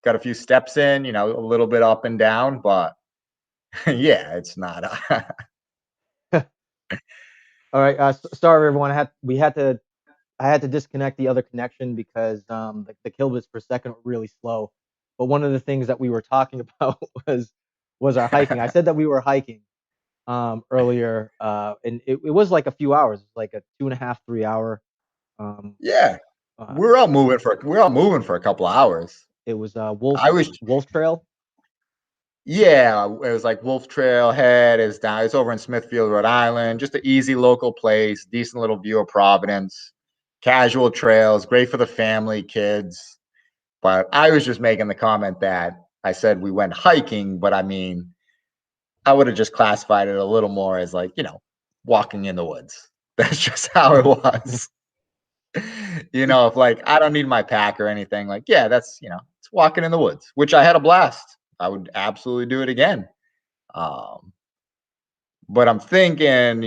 got a few steps in, a little bit up and down, but yeah, it's not. All right. Sorry, everyone. I had to disconnect the other connection because the kilobits per second were really slow. But one of the things that we were talking about was our hiking. I said that we were hiking earlier, and it was like a few hours. It was like a 2.5, 3 hour. Um, Yeah, uh, we're all moving for a couple of hours. it was I was Wolf Trail. Yeah, it was like Wolf Trail Head is down. It's over in Smithfield, Rhode Island. Just an easy local place, decent little view of Providence, casual trails, great for the family, kids. But I was just making the comment that I said we went hiking, but I mean, I would have just classified it a little more as like, walking in the woods. That's just how it was. If like I don't need my pack or anything, like, yeah, it's walking in the woods, which I had a blast. I would absolutely do it again. Um, but I'm thinking,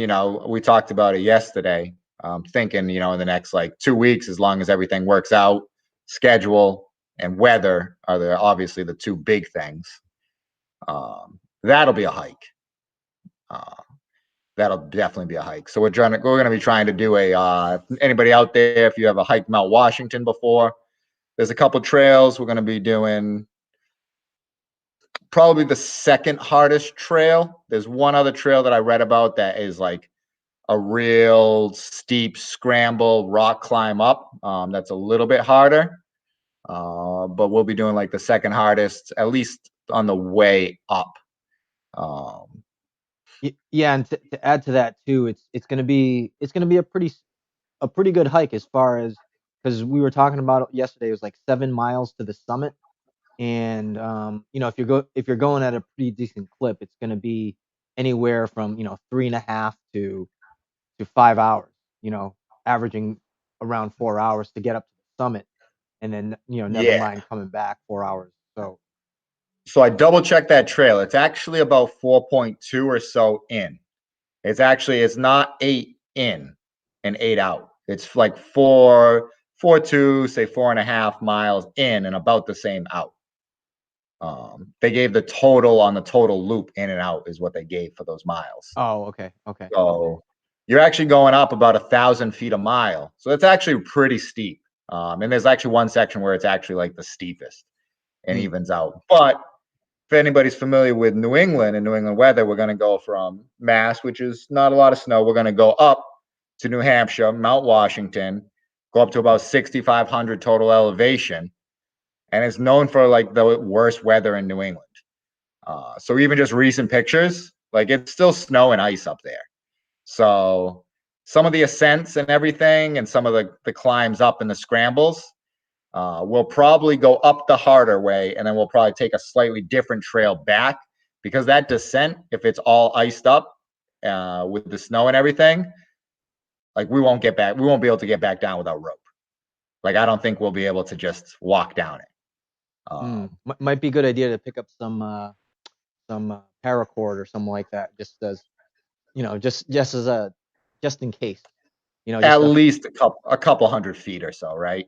we talked about it yesterday. I'm thinking, in the next like 2 weeks, as long as everything works out, schedule and weather are obviously the two big things. That'll be a hike. Uh, that'll definitely be a hike. So we're gonna be trying to do anybody out there, if you have a hike Mount Washington before, there's a couple trails we're gonna be doing. Probably the second hardest trail. There's one other trail that I read about that is like a real steep scramble rock climb up. That's a little bit harder, but we'll be doing like the second hardest, at least on the way up. Um, Yeah, and to add to that too, it's gonna be a pretty good hike as far as because we were talking about it yesterday. It was like 7 miles to the summit, and if you're going at a pretty decent clip, it's going to be anywhere from 3.5 to 5 hours. You know, averaging around 4 hours to get up to the summit, and then never yeah. mind coming back 4 hours. So So I double checked that trail. It's actually about 4.2 or so in. It's not 8 in and 8 out. It's like 4.2, say 4.5 miles in and about the same out. They gave the total on the total loop in and out is what they gave for those miles. oh, okay, okay. So you're actually going up about 1,000 feet a mile. So it's actually pretty steep. And there's actually one section where it's actually like the steepest and Mm. evens out. But if anybody's familiar with New England and New England weather, we're going to go from Mass, which is not a lot of snow. We're going to go up to New Hampshire, Mount Washington, go up to about 6,500 total elevation. And it's known for like the worst weather in New England. So even just recent pictures, like it's still snow and ice up there. So some of the ascents and everything, and some of the climbs up and the scrambles, we'll probably go up the harder way, and then we'll probably take a slightly different trail back because that descent, if it's all iced up with the snow and everything, like we won't get back. We won't be able to get back down without rope. Like I don't think we'll be able to just walk down it. Might be a good idea to pick up some paracord or something like that, just as just as a just in case. At Just a least a couple 100 feet or so, right?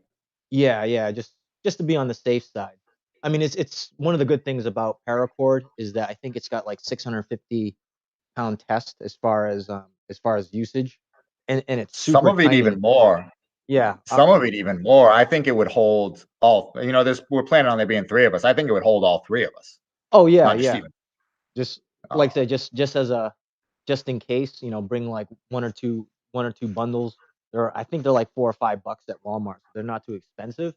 Yeah, yeah, just to be on the safe side. I mean, it's one of the good things about paracord is that I think it's got like 650 pound test as far as usage, and it's Some super of it tiny. even more. Yeah, Some of it even more. I think it would hold all. This we're planning on there being three of us. I think it would hold all three of us, oh yeah, not just yeah. even. Just like I Uh, said, just as a just in case, bring like one or two bundles. I think they're like $4 or $5 at Walmart. So they're not too expensive,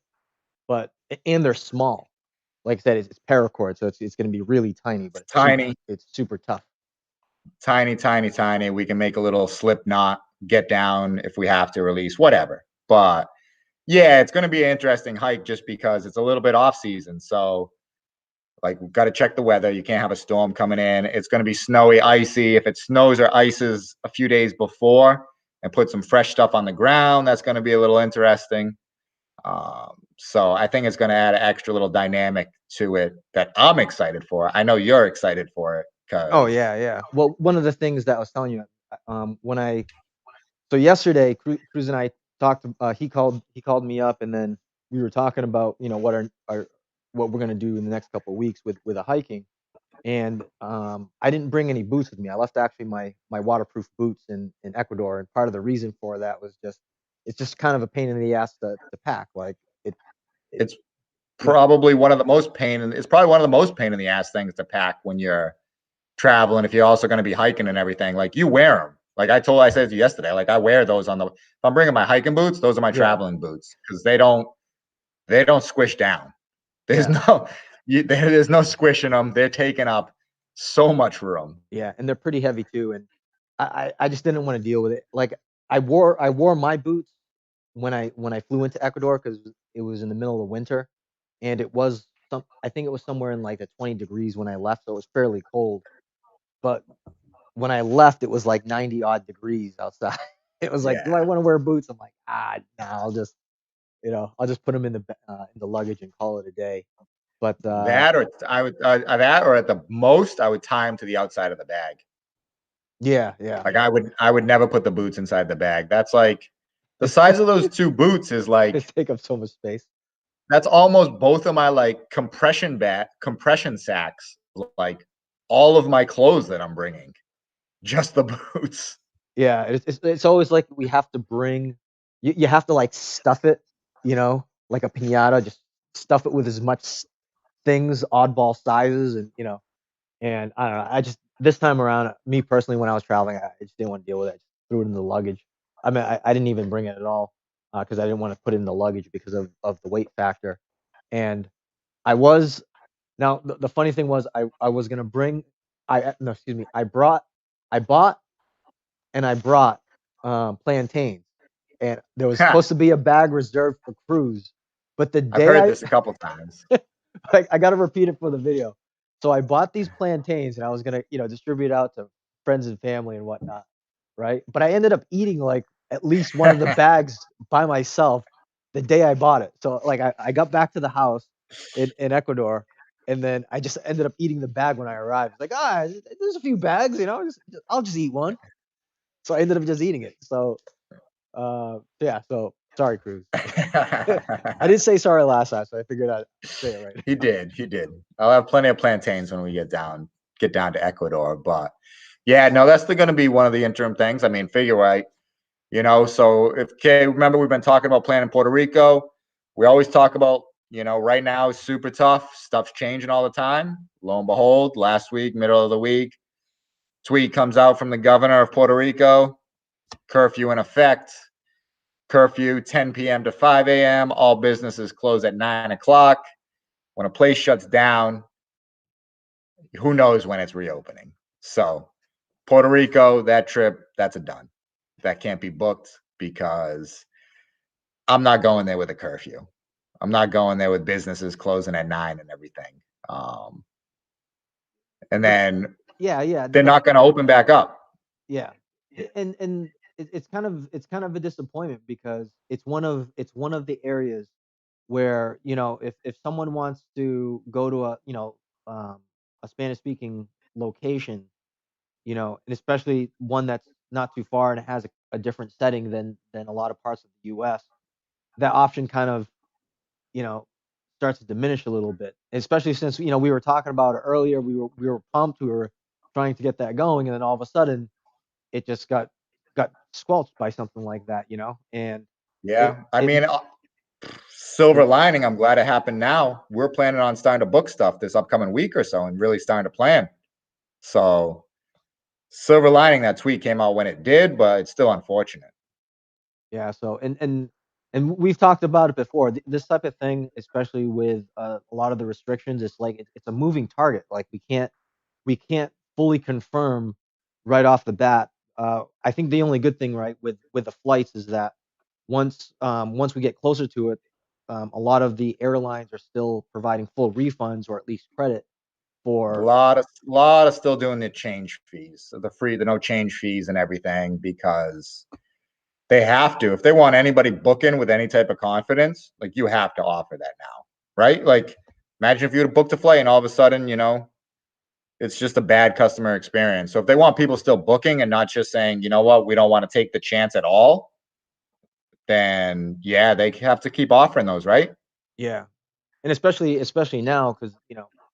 but and they're small. Like I said, it's paracord, so it's going to be really tiny, but tiny, it's super tough. tiny, tiny, tiny. We can make a little slip knot, get down if we have to release, whatever. But yeah, it's going to be an interesting hike just because it's a little bit off season. So like we've got to check the weather. You can't have a storm coming in. It's going to be snowy, icy. If it snows or ices a few days before and put some fresh stuff on the ground, that's going to be a little interesting. So I think it's going to add an extra little dynamic to it that I'm excited for. I know you're excited for it Oh because yeah, yeah. Well, one of the things that I was telling you, when I so yesterday, Cruz and I talked. He called me up, and then we were talking about what our what we're gonna do in the next couple of weeks with a hiking. And I didn't bring any boots with me. I left actually my waterproof boots in Ecuador, and part of the reason for that was just it's just kind of a pain in the ass to pack. Like it It's yeah probably one of the most pain, and it's probably one of the most pain in the ass things to pack when you're traveling. If you're also going to be hiking and everything, like you wear them. Like I said to you yesterday, like I wear those on the. If I'm bringing my hiking boots, those are my yeah traveling boots because they don't squish down. There's yeah no there's no squishing them. They're taking up so much room. yeah, and they're pretty heavy too. And I just didn't want to deal with it. Like I wore my boots when I flew into Ecuador because it was in the middle of winter, and it was I think it was somewhere in like the 20 degrees when I left, so it was fairly cold. But when I left, it was like 90 odd degrees outside. It was like, do I Yeah. want to wear boots? I'm like, no, I'll just put them in the luggage and call it a day. But That or I would that or at the most I would tie them to the outside of the bag. yeah, yeah, Like I would never put the boots inside the bag. That's like the size of those two boots is they like take up so much space. that's almost both of my like compression sacks, like all of my clothes that I'm bringing, just the boots. Yeah, it's always like we have to bring you have to like stuff it, like a pinata, just stuff it with as much things, oddball sizes, and I don't know. I just this time around, me personally, when I was traveling, I just didn't want to deal with it. I just threw it in the luggage. I mean, I didn't even bring it at all because I didn't want to put it in the luggage because of the weight factor. And I was now the funny thing was I was gonna bring I no excuse me I bought and I brought plantains, and there was supposed to be a bag reserved for cruise, but the I've day heard I this a couple times. I gotta repeat it for the video. So I bought these plantains and I was gonna, distribute out to friends and family and whatnot, right? But I ended up eating like at least one of the bags by myself the day I bought it. So like I got back to the house in Ecuador, and then I just ended up eating the bag when I arrived. Like, there's a few bags, I'll just eat one. So I ended up just eating it. So yeah, so sorry, Cruz. I did say sorry last time, so I figured I'd say it right. He did. He did. I'll have plenty of plantains when we get down to Ecuador. But yeah, no, that's going to be one of the interim things. I mean, figure right. So if Kay, remember we've been talking about playing in Puerto Rico. We always talk about, right now is super tough. Stuff's changing all the time. Lo and behold, last week, middle of the week, tweet comes out from the governor of Puerto Rico. Curfew in effect. Curfew 10 p.m. to 5 a.m. All businesses close at 9 o'clock. When a place shuts down, who knows when it's reopening. So Puerto Rico, that trip, that's a done. That can't be booked because I'm not going there with a curfew. I'm not going there with businesses closing at 9 and everything. And But then yeah, yeah, they're not going to open back up. yeah, and it's kind of a disappointment because it's one of the areas where if someone wants to go to um, a Spanish speaking location, and especially one that's not too far and it has a different setting than a lot of parts of the U.S., that option kind of you know starts to diminish a little bit, especially since we were talking about it earlier. We were pumped. We were trying to get that going, and then all of a sudden it just got squelched by something like that, and it Yeah. I it mean, silver yeah lining, I'm glad it happened now. We're planning on starting to book stuff this upcoming week or so and really starting to plan. So, silver lining that tweet came out when it did, but it's still unfortunate. yeah. So and we've talked about it before. This type of thing, especially with a lot of the restrictions, it's like it's a moving target. Like we can't fully confirm right off the bat. I think the only good thing, right, with the flights is that once we get closer to it, a lot of the airlines are still providing full refunds or at least credit A for. lot of still doing the change fees, the no change fees and everything because they have to. If they want anybody booking with any type of confidence, like you have to offer that now, right? Like imagine if you would have booked a flight and all of a sudden, it's just a bad customer experience. So if they want people still booking and not just saying, you know what, we don't want to take the chance at all, then yeah, they have to keep offering those, right? Yeah. and especially now, because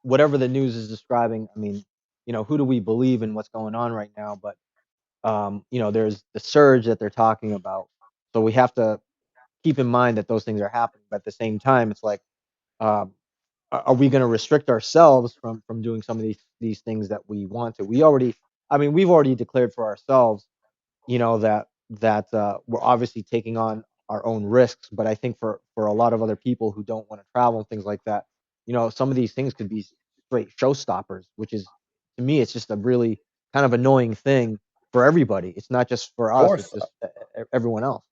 whatever the news is describing, I mean, who do we believe in what's going on right now? But there's the surge that they're talking about, so we have to keep in mind that those things are happening. But at the same time, it's like, um, are we going to restrict ourselves from doing some of these things that we want to? We've already declared for ourselves, that we're obviously taking on our own risks. But I think for a lot of other people who don't want to travel and things like that, some of these things could be straight showstoppers, which is, to me, it's just a really kind of annoying thing for everybody. It's not just for Of us; it's course, just everyone else.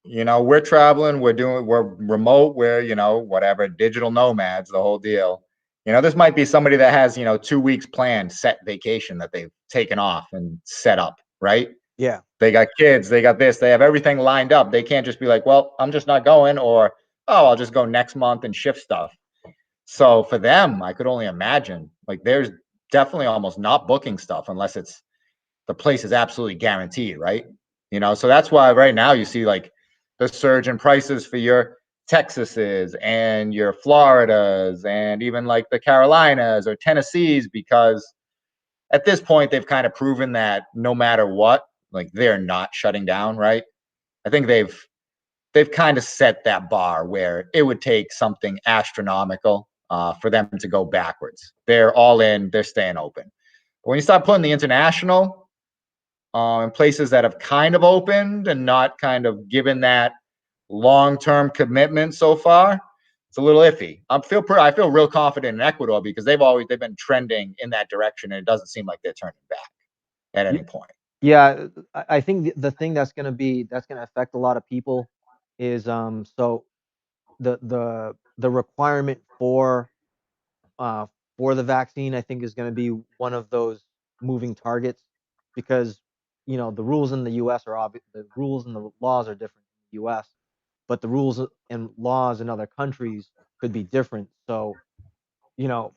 we're traveling, we're remote, we're, whatever, digital nomads, the whole deal. This might be somebody that has, 2 weeks planned, set vacation that they've taken off and set up, right? Yeah. They got kids, they got this, they have everything lined up. They can't just be like, well, I'm just not going, or, oh, I'll just go next month and shift stuff. So for them, I could only imagine, like, there's definitely almost not booking stuff unless it's the place is absolutely guaranteed, right? So that's why right now you see like the surge in prices for your Texases and your Floridas and even like the Carolinas or Tennessees, because at this point they've kind of proven that no matter what, like, they're not shutting down, right? I think they've kind of set that bar where it would take something astronomical for them to go backwards. They're all in, they're staying open. But when you start putting the international in places that have kind of opened and not kind of given that long-term commitment so far, it's a little iffy. I feel real confident in Ecuador because they've been trending in that direction, and it doesn't seem like they're turning back at any point. Yeah, I think the thing that's gonna affect a lot of people is, so the requirement uh for the vaccine, I think, is gonna be one of those moving targets, because the rules in the US are obvious. The rules and the laws are different in the US, but the rules and laws in other countries could be different. So, you know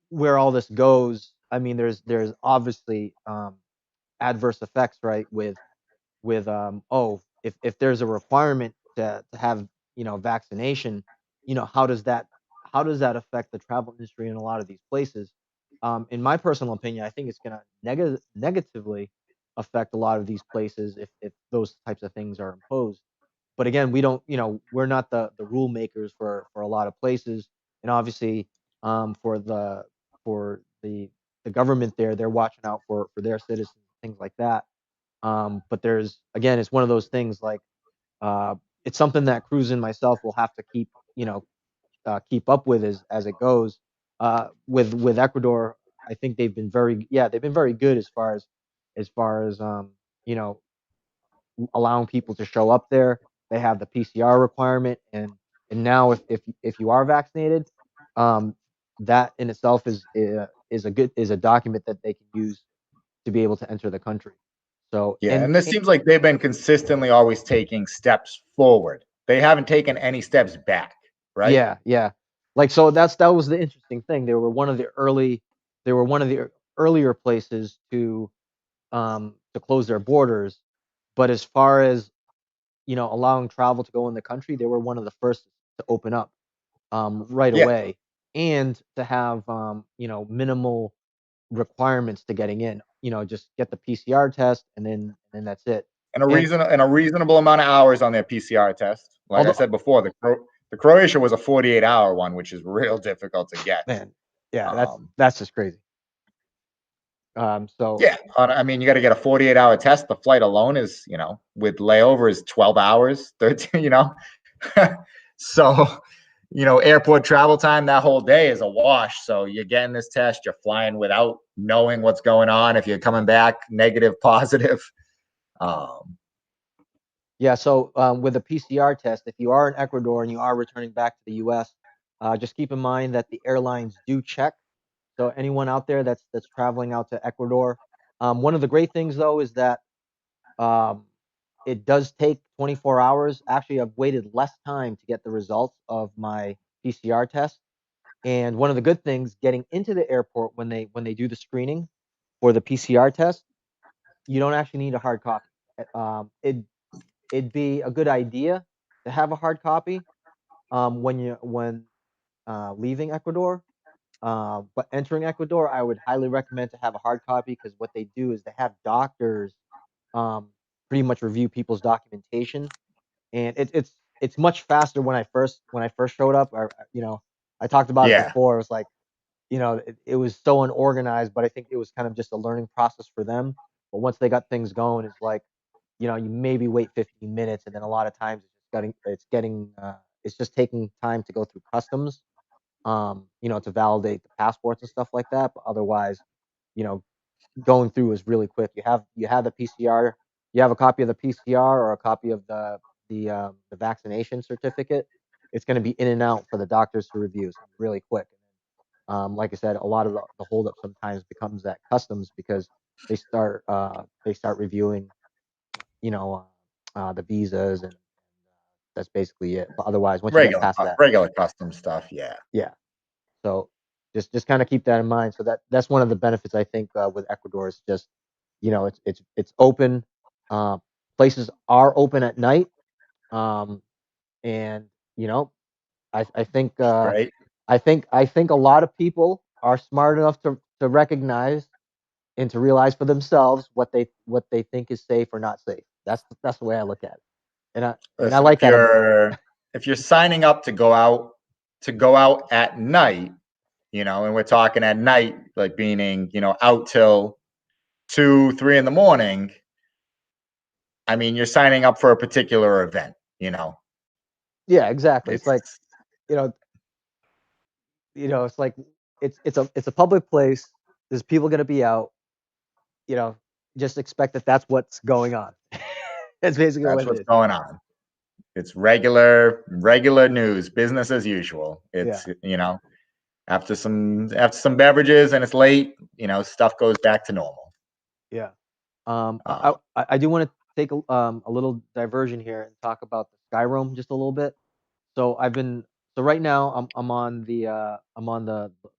where all this goes, I mean, there's obviously adverse effects, right? With if there's a requirement to have vaccination, how does that affect the travel industry in a lot of these places? In my personal opinion, I think it's going to negatively affect a lot of these places if those types of things are imposed. But again, we don't, we're not the rule makers for a lot of places. And obviously, for the government there, they're watching out for their citizens, things like that. But there's, again, it's one of those things, like, uh, it's something that Cruz and myself will have to keep up with as it goes. With Ecuador, I think they've been very good as far as you know allowing people to show up there. They have the PCR requirement, and now if you are vaccinated, um, that in itself is a document that they can use to be able to enter the country. So, Yeah, and this seems like they've been consistently always taking steps forward. They haven't taken any steps back, right? yeah, yeah. Like, so that was the interesting thing. They were one of the earlier places to close their borders, but as far as allowing travel to go in the country, they were one of the first to open up right Yeah, away, and to have minimal requirements to getting in. Just get the PCR test, and then that's it. And and a reasonable amount of hours on their PCR test. Like I although, said before, the Croatia was a 48-hour one, which is real difficult to get. man, yeah, that's Um, that's just crazy. So yeah, I mean, you got to get a 48-hour test. The flight alone is, with layover is 12 hours, 13, so, airport travel time that whole day is a wash. So you're getting this test, you're flying without knowing what's going on. If you're coming back negative, positive. Um, yeah, so with a PCR test, if you are in Ecuador and you are returning back to the U.S., just keep in mind that the airlines do check. So anyone out there that's traveling out to Ecuador, one of the great things though is that, um, it does take 24 hours. Actually, I've waited less time to get the results of my PCR test. And one of the good things, getting into the airport when they do the screening for the PCR test, you don't actually need a hard copy. It'd be a good idea to have a hard copy, when leaving Ecuador. But entering Ecuador, I would highly recommend to have a hard copy because what they do is they have doctors um, pretty much review people's documentation, and it's much faster when I first showed up. Or I talked about it Yeah. before. It was like it was so unorganized, but I think it was kind of just a learning process for them. But once they got things going, it's like you maybe wait 15 minutes, and then a lot of times it's just taking time to go through customs, to validate the passports and stuff like that. But otherwise, you know, going through is really quick. You have the PCR, you have a copy of the PCR or a copy of the vaccination certificate. It's going to be in and out for the doctors to review. It's really quick. Like I said, a lot of the holdup sometimes becomes at customs because they start reviewing, you know, the visas, and that's basically it. But otherwise, once you get past that, Regular custom stuff. Yeah. yeah. So just kind of keep that in mind. So that's one of the benefits I think with Ecuador is just it's open. Uh, Places are open at night, and I think Right. I think a lot of people are smart enough to recognize and to realize for themselves what they think is safe or not safe. That's the way I look at it, and I Listen, like that. if you're signing up to go out at night, and we're talking at night, like meaning, out till 2, 3 in the morning. I mean, you're signing up for a particular event. Yeah, exactly. It's like It's you know it's like it's a public place. There's people gonna be out. You know, just expect that that's what's going on. That's basically that's what it what's is. going on. It's regular news, business as usual. Yeah, After some beverages and it's late, stuff goes back to normal. yeah. Uh, I do want to take a little diversion here and talk about the Skyroam just a little bit. So right now I'm on the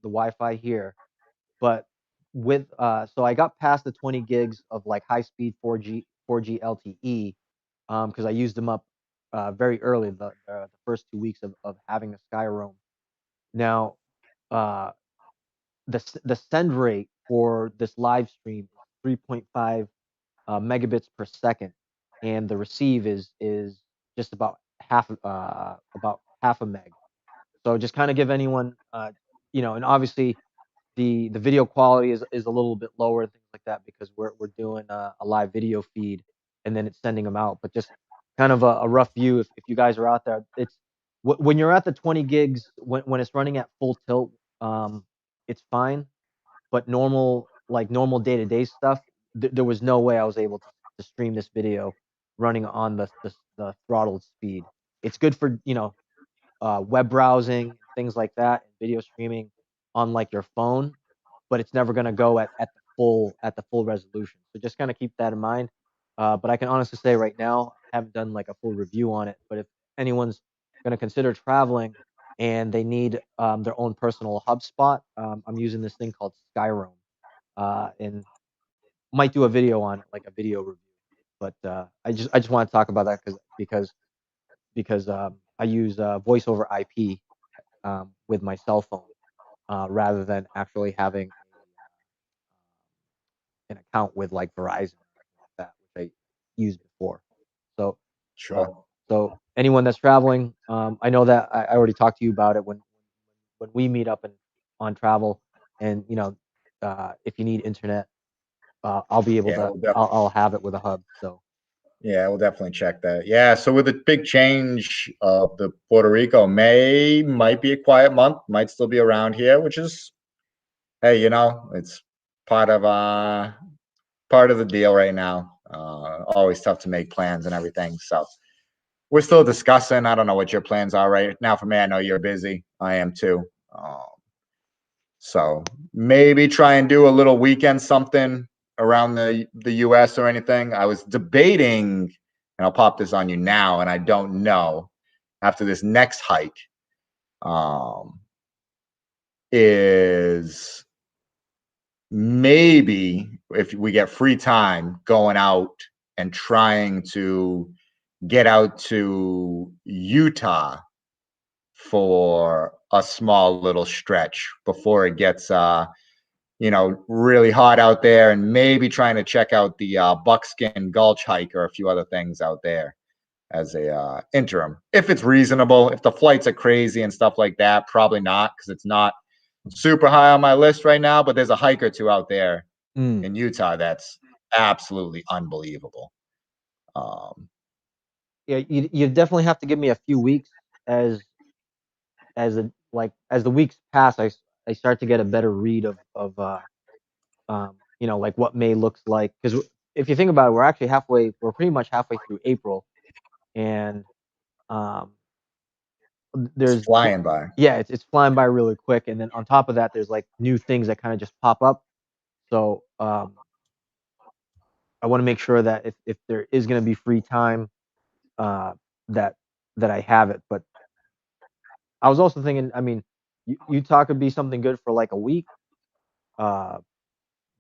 Wi-Fi here, but so I got past the 20 gigs of like high speed 4G LTE because I used them up very early the first 2 weeks of having the Skyroam. Now, uh, the send rate for this live stream is 3.5 megabits per second, and the receive is just about half a meg. So just kind of give anyone, and obviously the video quality is a little bit lower and things like that because we're doing a live video feed and then it's sending them out. But just kind of a rough view if you guys are out there, when you're at the 20 gigs when it's running at full tilt, it's fine. But normal day-to-day stuff, there was no way I was able to stream this video running on the throttled speed. It's good for web browsing, things like that, and video streaming on like your phone, but it's never going to go at the full resolution. So just kind of keep that in mind. But I can honestly say right now, I haven't done like a full review on it. But if anyone's going to consider traveling and they need their own personal hub spot, I'm using this thing called Skyroam, and might do a video on it, like a video review. But I just want to talk about that because I use voice over IP with my cell phone rather than actually having an account with like Verizon or anything like that, which I used before. So, uh, sure. so anyone that's traveling, I know that I already talked to you about it when we meet up and on travel, and if you need internet, I'll be able Yeah, to. I'll have it with a hub. So we'll definitely check that. Yeah, so with the big change of the Puerto Rico, May might be a quiet month, might still be around here, which is, hey, it's part of uh part of the deal right now. Always tough to make plans and everything. So we're still discussing. I don't know what your plans are right now. For me, I know you're busy. I am too. So maybe try and do a little weekend something around the US or anything. I was debating, and I'll pop this on you now, and I don't know after this next hike um, is maybe if we get free time going out and trying to get out to Utah for a small little stretch before it gets really hot out there, and maybe trying to check out the Buckskin Gulch hike or a few other things out there as a interim, if it's reasonable. If the flights are crazy and stuff like that, probably not, because it's not super high on my list right now. But there's a hike or two out there in Utah that's absolutely unbelievable. Yeah, you definitely have to give me a few weeks as as the weeks pass. I start to get a better read of like what May looks like, because if you think about it, we're pretty much halfway through April, and um, It's there's flying by. yeah, it's flying by really quick, and then on top of that, there's like new things that kind of just pop up. So I want to make sure that if there is going to be free time, uh, that I have it. But I was also thinking, I mean, Utah could be something good for like a week, uh,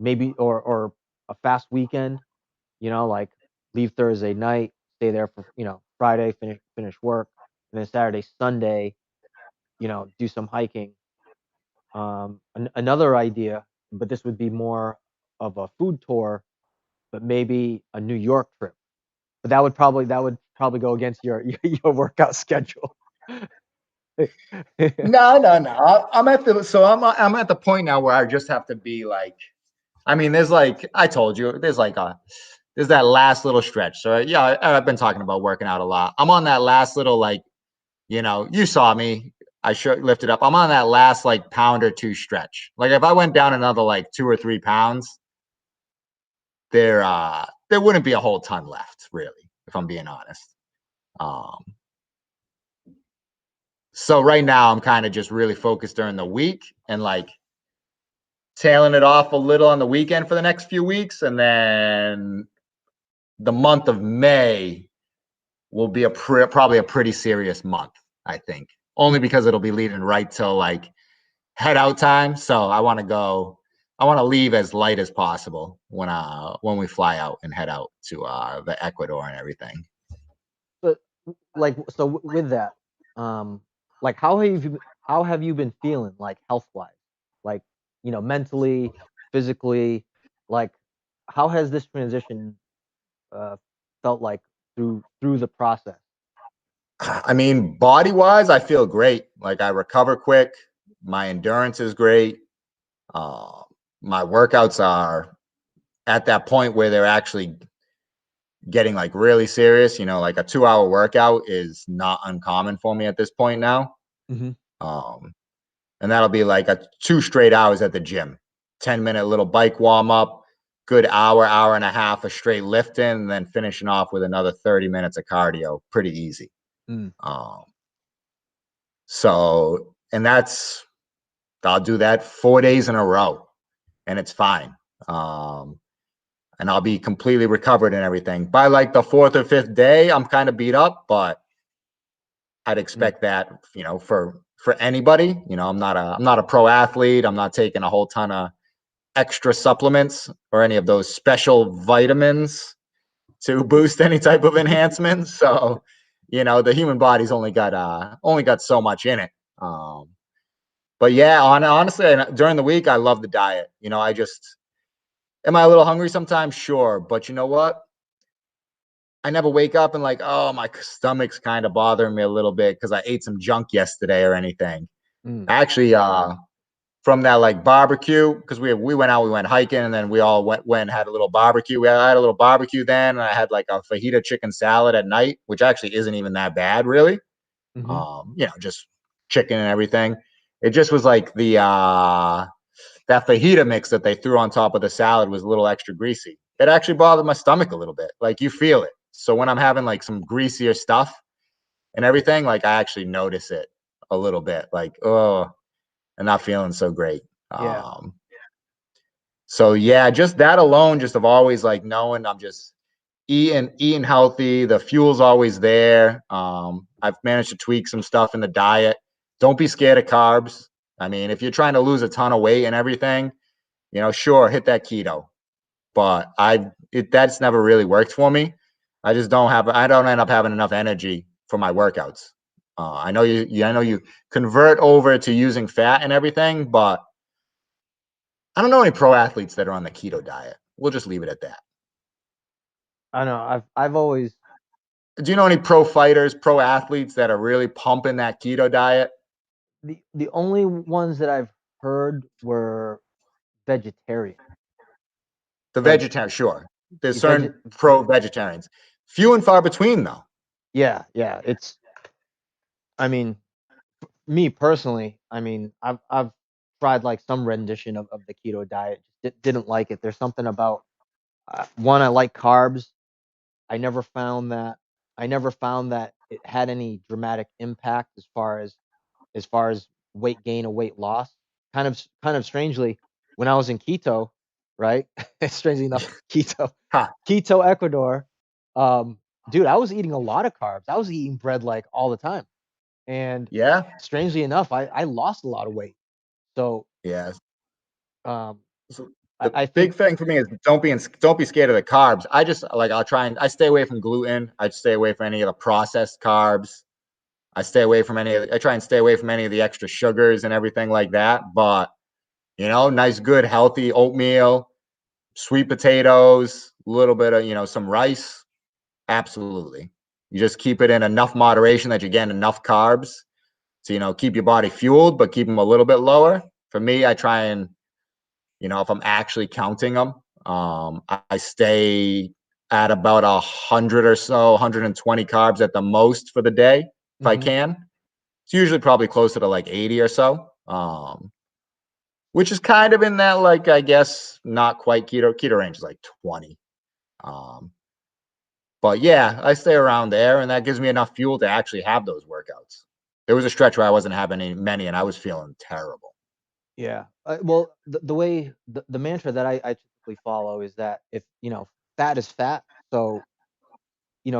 maybe, or a fast weekend. Like leave Thursday night, stay there for Friday, finish work, and then Saturday, Sunday, do some hiking. Another idea, but this would be more of a food tour, but maybe a New York trip. But that would probably go against your workout schedule. No, no, no. I'm at the point now where I just have to be like, I mean, there's like I told you, there's that last little stretch. So yeah, I've been talking about working out a lot. I'm on that last little you saw me. I lifted up. I'm on that last like pound or two stretch. Like if I went down another like 2 or 3 pounds, there wouldn't be a whole ton left, really, if I'm being honest. Um, so right now I'm kind of just really focused during the week and like tailing it off a little on the weekend for the next few weeks, and then the month of May will be probably a pretty serious month, I think, only because it'll be leading right till like head out time. So I want to leave as light as possible when we fly out and head out to the Ecuador and everything. But with that, um, like how have you been feeling, like health wise, like mentally, physically, like how has this transition uh, felt like through the process? I mean, body wise, I feel great. Like I recover quick. My endurance is great. Uh, my workouts are at that point where they're actually getting like really serious. Like a 2-hour workout is not uncommon for me at this point now. Mm-hmm. Um, and that'll be like 2 straight hours at the gym, 10-minute little bike warm up, good hour and a half of straight lifting, and then finishing off with another 30 minutes of cardio. Pretty easy. Mm. And I'll do that 4 days in a row, and it's fine. And I'll be completely recovered and everything. By like the 4th or 5th day, I'm kind of beat up, but I'd expect that, for anybody. I'm not a pro athlete. I'm not taking a whole ton of extra supplements or any of those special vitamins to boost any type of enhancement. So, the human body's only got so much in it. But yeah, honestly, during the week, I love the diet. Am I a little hungry sometimes? Sure. But you know what? I never wake up and like, oh, my stomach's kind of bothering me a little bit because I ate some junk yesterday or anything. Mm. Actually, from that like barbecue, because we went hiking, and then we all went and had a little barbecue. I had a little barbecue then, and I had like a fajita chicken salad at night, which actually isn't even that bad, really. Mm-hmm. Just chicken and everything. It just was like that fajita mix that they threw on top of the salad was a little extra greasy. It actually bothered my stomach a little bit. Like you feel it. So when I'm having like some greasier stuff and everything, like I actually notice it a little bit. Like, oh, I'm not feeling so great. Yeah. So yeah, just that alone, just of always like knowing I'm just eating healthy. The fuel's always there. I've managed to tweak some stuff in the diet. Don't be scared of carbs. I mean, if you're trying to lose a ton of weight and everything, sure, hit that keto. But that's never really worked for me. I don't end up having enough energy for my workouts. I know you convert over to using fat and everything, but I don't know any pro athletes that are on the keto diet. We'll just leave it at that. I know I've always Do you know any pro fighters, pro athletes that are really pumping that keto diet? the only ones that I've heard were vegetarian. The Like vegetarian, sure. There's veg certain pro vegetarians. Few and far between, though. yeah, yeah. It's I mean, me personally, I mean, I've tried like some rendition of the keto diet. Didn't like it. There's something about one, I like carbs. I never found that I never found that it had any dramatic impact as far as weight gain or weight loss. Kind of strangely, when I was in keto, right? Strangely enough, Ha. keto Ecuador, dude, I was eating a lot of carbs. I was eating bread like all the time, and Yeah. strangely enough, I lost a lot of weight. So Yeah. um, So the I think big thing for me is don't be scared of the carbs. I just like I stay away from gluten. I stay away from any of the processed carbs. I try and stay away from any of the extra sugars and everything like that. But nice, good, healthy oatmeal, sweet potatoes, a little bit of some rice. Absolutely. You just keep it in enough moderation that you get enough carbs to keep your body fueled, but keep them a little bit lower. For me, I try and if I'm actually counting them, I stay at about 100 or so, 120 carbs at the most for the day if I mhm, can. It's usually probably closer to like 80 or so, which is kind of in that, like, I guess not quite keto range is like 20. Um, but yeah, I stay around there, and that gives me enough fuel to actually have those workouts. There was a stretch where I wasn't having many, and I was feeling terrible. yeah. Well, the way the mantra that I typically follow is that if fat is fat, so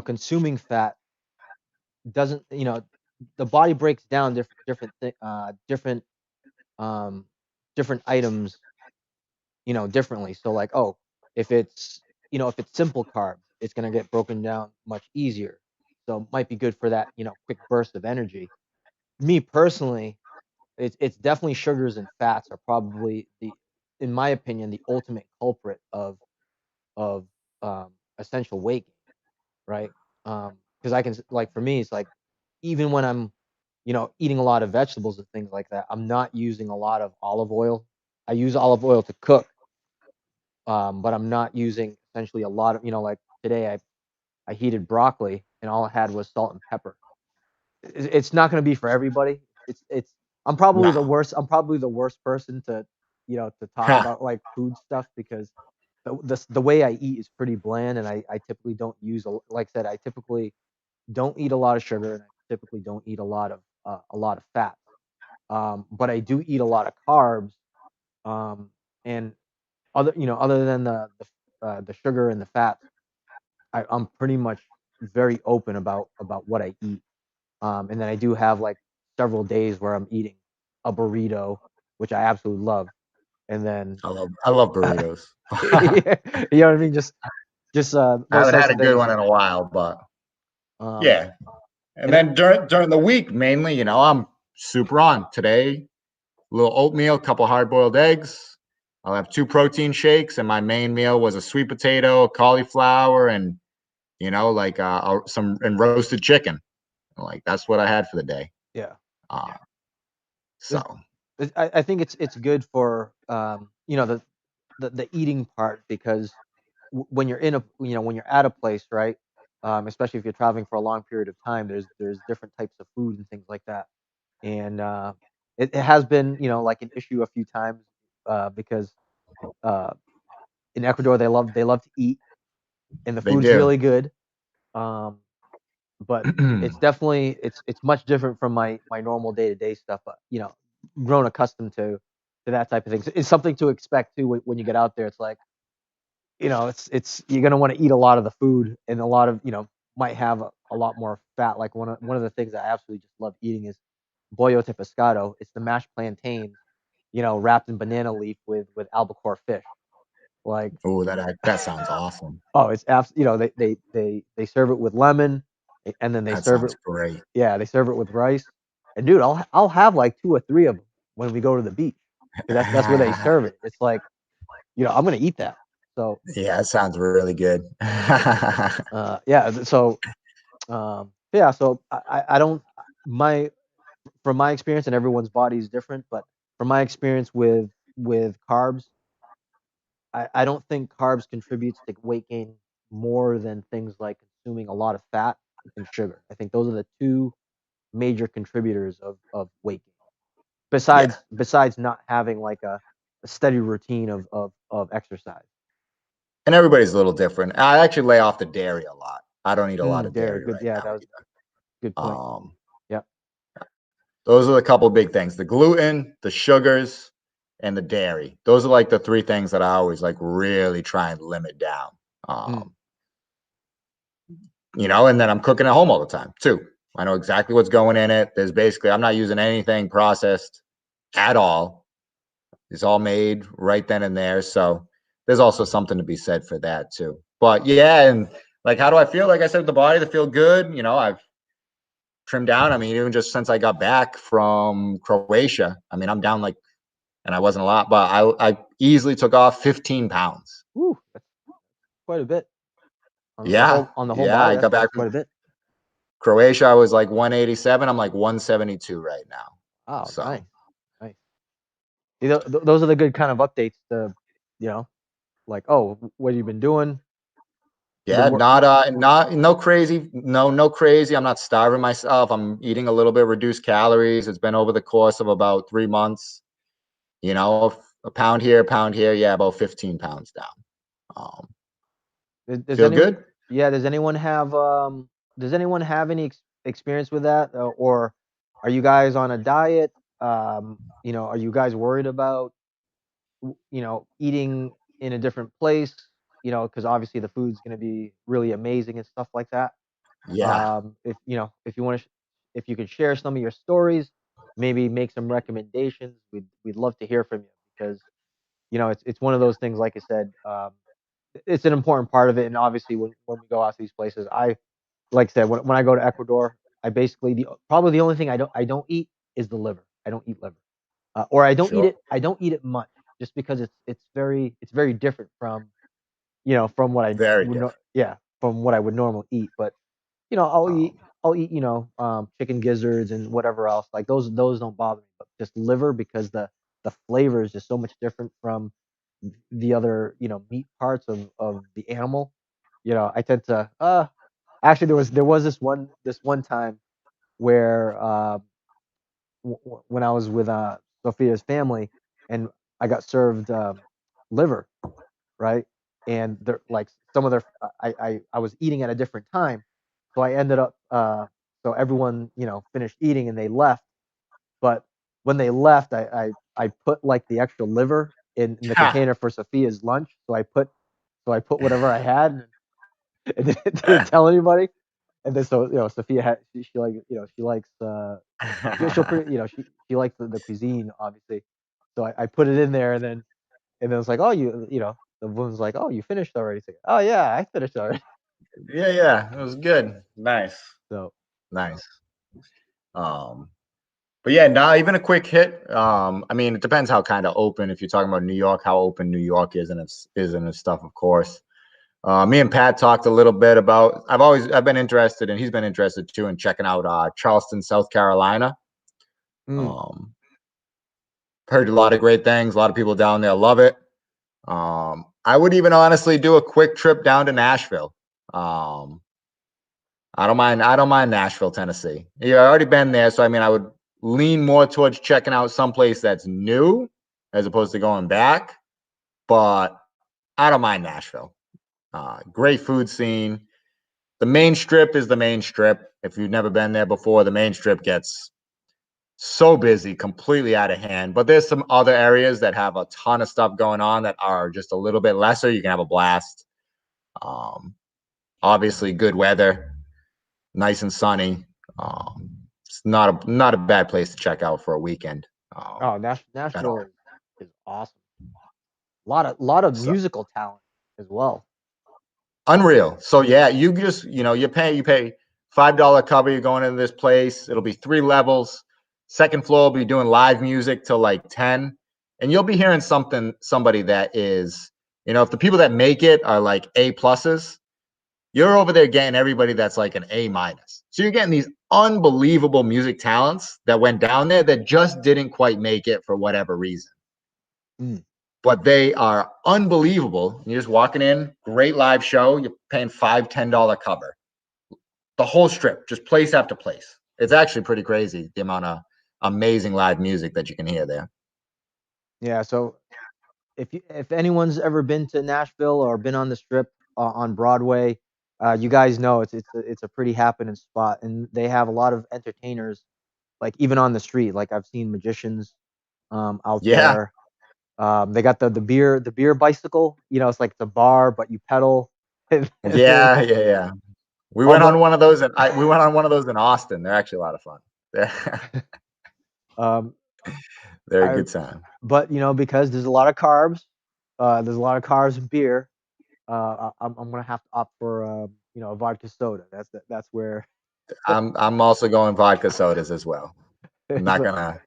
consuming fat doesn't the body breaks down different um different items differently. So like, oh, if it's if it's simple carbs, it's gonna get broken down much easier. So it might be good for that quick burst of energy. Me personally, it's definitely sugars and fats are probably in my opinion, the ultimate culprit of essential weight gain, right? Because I can like for me, it's like even when I'm eating a lot of vegetables and things like that, I'm not using a lot of olive oil. I use olive oil to cook, but I'm not using essentially a lot of like today I heated broccoli and all I had was salt and pepper. It's not going to be for everybody. It's No. I'm probably the worst person to to talk about like food stuff because the way I eat is pretty bland and I typically don't use like I said I typically don't eat a lot of sugar and I typically don't eat a lot of fat. But I do eat a lot of carbs. And other than the sugar and the fats, I'm pretty much very open about what I eat. And then I do have like several days where I'm eating a burrito, which I absolutely love. And then, I love burritos. yeah, you know what I mean? Just I those haven't types had a of good things. one in a while, but Um, yeah. And and then during the week, mainly, I'm super on today. A little oatmeal, a couple hard boiled eggs. I'll have two protein shakes, and my main meal was a sweet potato, cauliflower, and like some and roasted chicken. Like that's what I had for the day. yeah, Uh, this, so I think it's good for the eating part because when you're in a when you're at a place, right? Especially if you're traveling for a long period of time, there's different types of food and things like that. And it has been like an issue a few times because uh, in Ecuador they love to eat and the they food's do. really good. Um, but it's much different from my normal day to day stuff. But grown accustomed to that type of thing. So it's something to expect too when you get out there. It's like it's you're gonna want to eat a lot of the food and a lot of might have a lot more fat. Like one of the things I absolutely just love eating is bollo de pescado. It's the mashed plantains, wrapped in banana leaf with albacore fish. Like, Oh, that sounds awesome. oh, it's they serve it with lemon. and then they That serve it. sounds great. Yeah, they serve it with rice. And dude, I'll have like 2 or 3 of them when we go to the beach because that's where they serve it. It's like, I'm gonna eat that. So Yeah, that sounds really good. yeah, yeah, so I don't my from my experience, and everyone's body is different, but from my experience with carbs, I don't think carbs contributes to weight gain more than things like consuming a lot of fat and sugar. I think those are the two major contributors of weight gain. Yeah, Besides not having like a steady routine of exercise. and everybody's a little different. I actually lay off the dairy a lot. I don't eat a lot of Dairy, dairy good. right Yeah, now that was a good either. point. Yeah. Those are the couple big things: the gluten, the sugars, and the dairy. Those are like the three things that I always like really try and limit down. Mm. Um, and then I'm cooking at home all the time too. I know exactly what's going in it. I'm not using anything processed at all. It's all made right then and there. So there's also something to be said for that too. But yeah, and like, how do I feel? Like I said, the body to feel good. I've trimmed down. I mean, even just since I got back from Croatia, I mean, I'm down like, and I wasn't a lot, but I easily took off 15 pounds. Woo, that's quite a bit on the Yeah. whole Yeah. body. I got That's back quite from a bit. Croatia. I was like 187. I'm like 172 right now. Oh, nice, So nice. Those are the good kind of updates to, you know, like, oh, what have you been doing? yeah, Been work. not no crazy, no crazy. I'm not starving myself. I'm eating a little bit reduced calories. It's been over the course of about 3 months. A pound here, a pound here. Yeah, about 15 pounds down. Um, Does feel anyone? good. Yeah. Does anyone have any experience with that, or are you guys on a diet? Are you guys worried about eating in a different place? Because obviously the food's going to be really amazing and stuff like that. Yeah, If you want to, if you could share some of your stories, maybe make some recommendations. We'd love to hear from you because it's one of those things. Like I said, it's an important part of it. And obviously, when we go out to these places, like I said, when I go to Ecuador, I basically probably the only thing I don't eat is the liver. I don't eat liver, or I don't eat sure. it. I don't eat it much, just because it's very different from what I Very would different. yeah, from what I would normally eat. But I'll eat Um, I'll eat chicken gizzards and whatever else. Like those don't bother me, but just liver, because the flavor is just so much different from the other meat parts of the animal. I tend to actually there was this one time where when I was with Sophia's family, and I got served liver, right? And they're like some of their I was eating at a different time, so I ended up so everyone finished eating and they left. But when they left, I put like the extra liver in the ha. container for Sophia's lunch. So I put whatever I had and didn't tell anybody. And then so Sophia had she like she likes she'll pretty she likes the cuisine, obviously. So I put it in there, and then it's like, oh, the woman's like, oh, you finished already. It's like, oh yeah, I finished already. Yeah, yeah. It was good. Nice, So nice. Um, but yeah, now even a quick hit. I mean, it depends how kind of open. If you're talking about New York, how open New York is and its stuff, of course. Me and Pat talked a little bit about. I've been interested, and he's been interested too, in checking out Charleston, South Carolina. mm, Um, Heard a lot of great things. A lot of people down there love it. I would even honestly do a quick trip down to Nashville. Um, I don't mind. I don't mind Nashville, Tennessee. Yeah, I already been there, so I mean, I would lean more towards checking out someplace that's new as opposed to going back. But I don't mind Nashville. Great food scene. The main strip is the main strip. If you've never been there before, the main strip gets so busy, completely out of hand. But there's some other areas that have a ton of stuff going on that are just a little bit lesser. You can have a blast. Um, Obviously, good weather, nice and sunny. It's not a bad place to check out for a weekend. oh, At all. Nashville is awesome. Lot of So musical talent as well. unreal. So yeah, you pay $5 cover. You're going into this place. It'll be 3 levels. Second floor will be doing live music till like 10. And you'll be hearing somebody that is, if the people that make it are like A pluses, you're over there getting everybody that's like an A minus. So you're getting these unbelievable music talents that went down there that just didn't quite make it for whatever reason. Mm. But they are unbelievable. You're just walking in, great live show. You're paying $5, $10 cover. The whole strip, just place after place. It's actually pretty crazy the amount of amazing live music that you can hear there. Yeah. So if anyone's ever been to Nashville or been on the Strip on Broadway, you guys know it's a pretty happening spot, and they have a lot of entertainers, like even on the street. Like I've seen magicians out Yeah. there. They got the beer bicycle. It's like the bar, but you pedal. Yeah. Yeah. Yeah. We Oh, went but on one of those, and we went on one of those in Austin. They're actually a lot of fun. um, They're a I good time. but because there's a lot of carbs, there's a lot of carbs in beer. I'm gonna have to opt for a vodka soda. That's where. I'm also going vodka sodas as well. I'm So,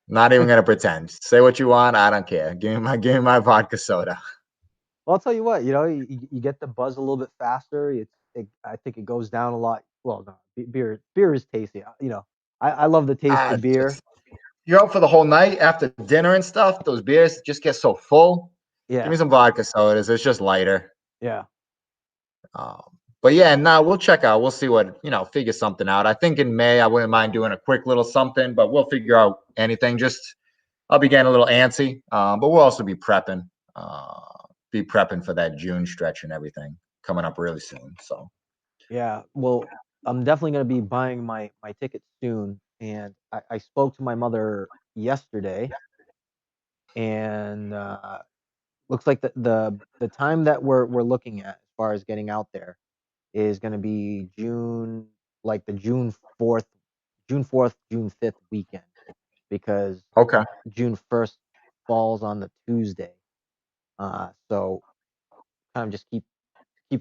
not even gonna pretend. Say what you want. I don't care. Give me my vodka soda. well, I'll tell you what. You get the buzz a little bit faster. I think it goes down a lot. Well, no, beer is tasty. I love the taste of beer. Just, you're out for the whole night after dinner and stuff. Those beers just get so full. Give Yeah, me some vodka sodas. It's just lighter. yeah, Um, but yeah, no, we'll check out. We'll see what, figure something out. I think in May, I wouldn't mind doing a quick little something, but we'll figure out anything. I'll be getting a little antsy, but we'll also be prepping for that June stretch and everything coming up really soon. So, yeah. Well, I'm definitely gonna be buying my ticket soon, and I spoke to my mother yesterday, and looks like the time that we're looking at as far as getting out there is going to be June, like the June 4th, June 5th weekend, because okay. June 1st falls on the Tuesday. So kind of just keep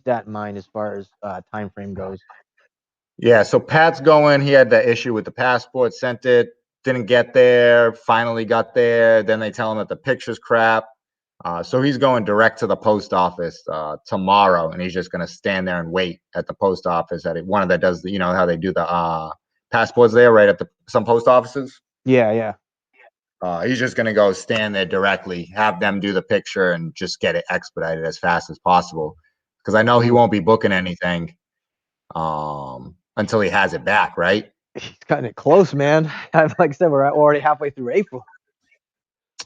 that in mind as far as time frame goes. Yeah. So Pat's going. He had that issue with the passport, sent it, didn't get there, finally got there. Then they tell him that the picture's crap. So he's going direct to the post office tomorrow, and he's just going to stand there and wait at the post office at one of that does how they do the passports there, right at some post offices. Yeah, yeah. He's just going to go stand there directly, have them do the picture, and just get it expedited as fast as possible. Because I know he Ooh, won't be booking anything until he has it back, right? he's cutting it close, man. Like I said, we're already halfway through April.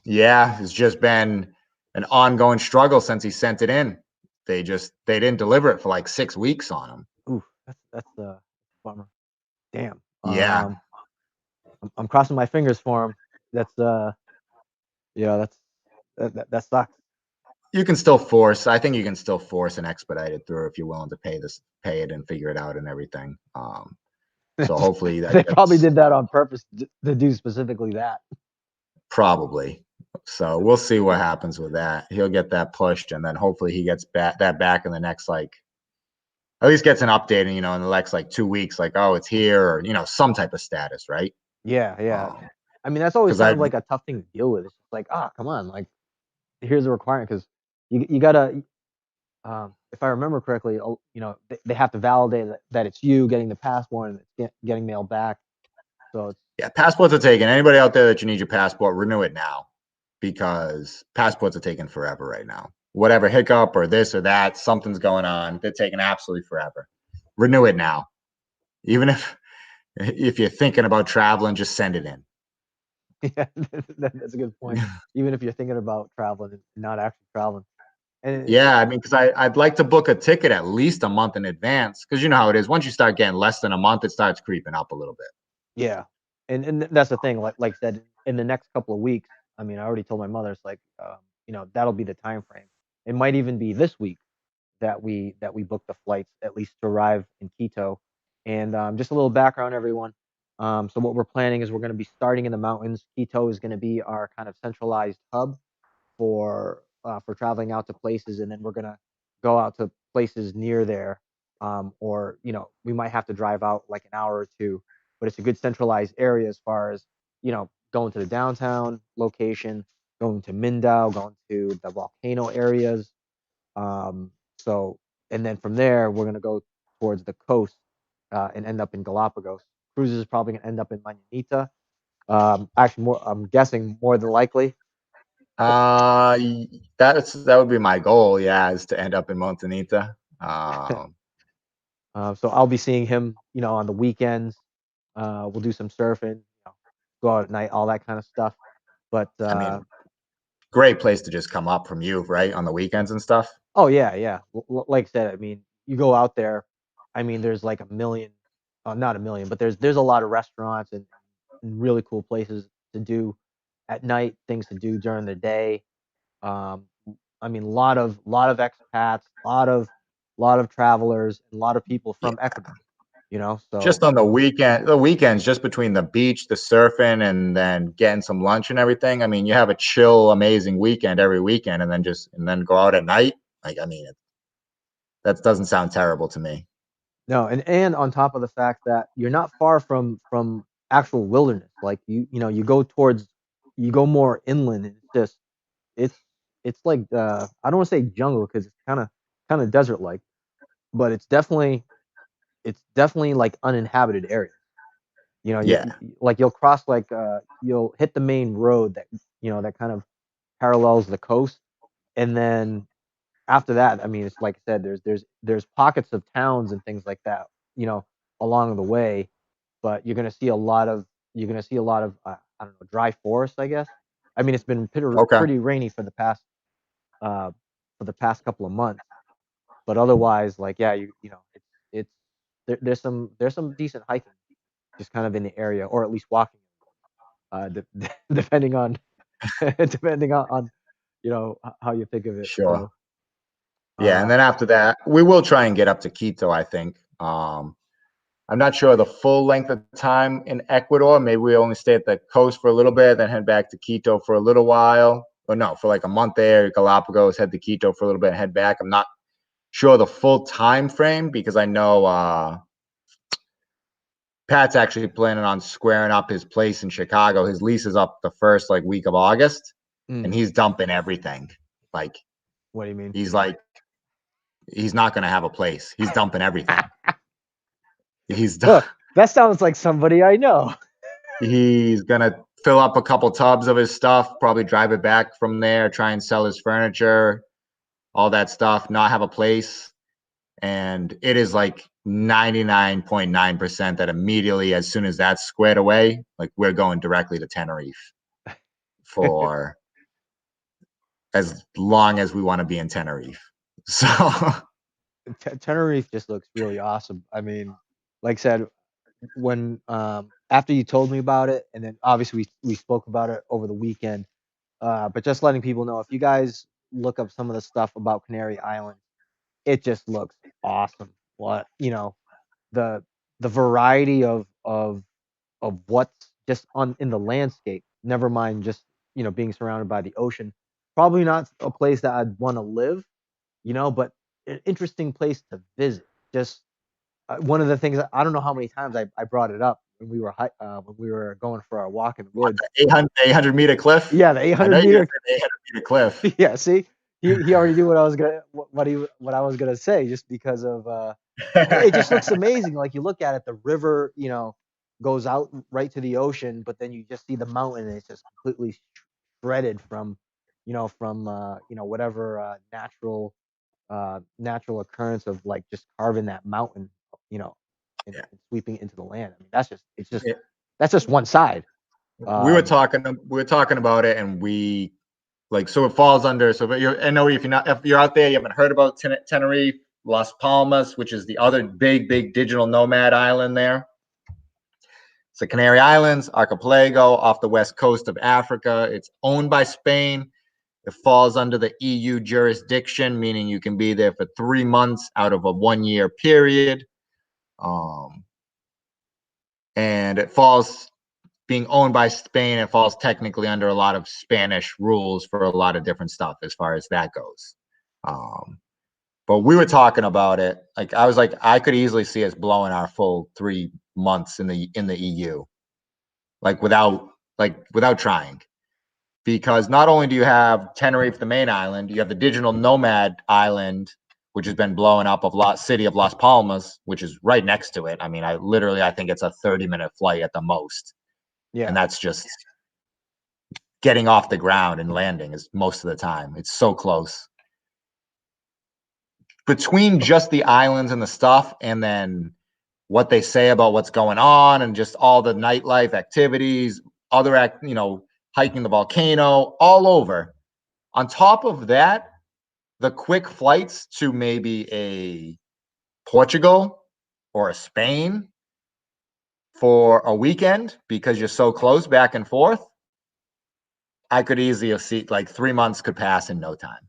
Yeah, it's just been an ongoing struggle since he sent it in. They didn't deliver it for like 6 weeks on him. Ooh, that's a bummer. Damn. Yeah, I'm crossing my fingers for him. That's that's that sucks. you can still force. I think you can still force an expedited through if you're willing to pay it and figure it out and everything. So hopefully that They probably gets did that on purpose to do specifically that. probably. So we'll see what happens with that. He'll get that pushed, and then hopefully he gets that back in the next like at least gets an update, in the next like 2 weeks, like oh it's here or some type of status, right? Yeah, yeah. I mean, that's always Because kind I of like a tough thing to deal with. It's just like, come on, like here's a requirement because you gotta. If I remember correctly, they have to validate that it's you getting the passport and it's getting mailed back. So it's Yeah, passports are taken. Anybody out there that you need your passport, renew it now because passports are taking forever right now. Whatever hiccup or this or that, something's going on. They're taking absolutely forever. Renew it now. Even if you're thinking about traveling, just send it in. yeah, that's a good point. Even if you're thinking about traveling and not actually traveling, and Yeah, I mean, because I'd like to book a ticket at least a month in advance because you know how it is. Once you start getting less than a month, it starts creeping up a little bit. yeah, and that's the thing. Like I said, in the next couple of weeks, I mean, I already told my mother it's like, that'll be the time frame. It might even be this week that we book the flights at least to arrive in Quito. And just a little background, everyone. So what we're planning is we're going to be starting in the mountains. Quito is going to be our kind of centralized hub for traveling out to places, and then we're going to go out to places near there or we might have to drive out like an hour or two, but it's a good centralized area as far as going to the downtown location, going to Mindau, going to the volcano areas. So, and then from there, we're gonna go towards the coast and end up in Galapagos. Cruises is probably gonna end up in Manzanita. Actually, I'm guessing more than likely. That would be my goal. Yeah, is to end up in Montanita. So I'll be seeing him, on the weekends. We'll do some surfing, go out at night, all that kind of stuff. But I mean, great place to just come up from you, right, on the weekends and stuff. oh yeah, yeah. Like I said, I mean, you go out there. I mean, there's like a million, not a million, but there's a lot of restaurants and really cool places to do at night, things to do during the day. Um, I mean, lot of expats, lot of travelers, and a lot of people Yeah. from Ecuador. So Just on the weekends, just between the beach, the surfing, and then getting some lunch and everything. I mean, you have a chill, amazing weekend every weekend, and then go out at night. Like, I mean, that doesn't sound terrible to me. no, and on top of the fact that you're not far from actual wilderness. Like you go more inland, and it's it's like I don't want to say jungle because it's kind of desert like, but it's definitely like uninhabited area. Yeah. Like you'll cross like you'll hit the main road that kind of parallels the coast, and then after that, I mean, it's like I said, there's pockets of towns and things like that, you know, along the way, but you're gonna see a lot of I don't know, dry forest, I guess. I mean, it's been Okay. pretty rainy uh for the past couple of months, but otherwise, like yeah, it's there's some decent hiking just kind of in the area, or at least walking, depending on depending on how you think of it. Sure. So Yeah, and uh then after that, we will try and get up to Quito, I think. I'm not sure the full length of time in Ecuador. Maybe we only stay at the coast for a little bit, then head back to Quito for a little while. Or no, for like a month there, Galapagos, head to Quito for a little bit and head back. I'm not sure the full time frame because I know Pat's actually planning on squaring up his place in Chicago. His lease is up the first like week of August, and mm, he's dumping everything. Like what do you mean? he's like he's not going to have a place. He's dumping everything. He's done. Look, that sounds like somebody I know. He's gonna fill up a couple tubs of his stuff, probably drive it back from there, try and sell his furniture, all that stuff, not have a place. And it is like 99.9% that immediately, as soon as that's squared away, like we're going directly to Tenerife for as long as we want to be in Tenerife. So Tenerife just looks really awesome. I mean, like I said, when after you told me about it, and then obviously we spoke about it over the weekend. But just letting people know, if you guys look up some of the stuff about Canary Islands, it just looks awesome. What the variety of what's just on in the landscape. Never mind just being surrounded by the ocean. Probably not a place that I'd want to live, but an interesting place to visit. Just one of the things I don't know how many times I brought it up when we were going for our walk in the woods. 800-meter cliff. Yeah, the I know 800 you're gonna meter. say the 800-meter cliff. Yeah, see, he already knew what I was gonna say just because of it just looks amazing. Like you look at it, the river, goes out right to the ocean, but then you just see the mountain, and it's just completely shredded from whatever natural occurrence of like just carving that mountain, you know, and sweeping it into the land. I mean, that's just one side. we were Um, talking about it, and we like, so it falls under, so I know if you're out there, you haven't heard about Tenerife, Las Palmas, which is the other big digital nomad island there. It's the Canary Islands archipelago off the west coast of Africa. It's owned by Spain. It falls under the EU jurisdiction, meaning you can be there for 3 months out of a 1-year period. And it falls, being owned by Spain, it falls technically under a lot of Spanish rules for a lot of different stuff as far as that goes. But we were talking about it. Like I was like, I could easily see us blowing our full 3 months in the EU, like without trying. Because not only do you have Tenerife, the main island, you have the digital nomad island, which has been blowing up of city of Las Palmas, which is right next to it. I mean, I think it's a 30-minute flight at the most. Yeah. And that's just getting off the ground and landing is most of the time. It's so close. Between just the islands and the stuff, and then what they say about what's going on and just all the nightlife activities, hiking the volcano, all over. On top of that, the quick flights to maybe a Portugal or a Spain for a weekend because you're so close back and forth, I could easily see like 3 months could pass in no time.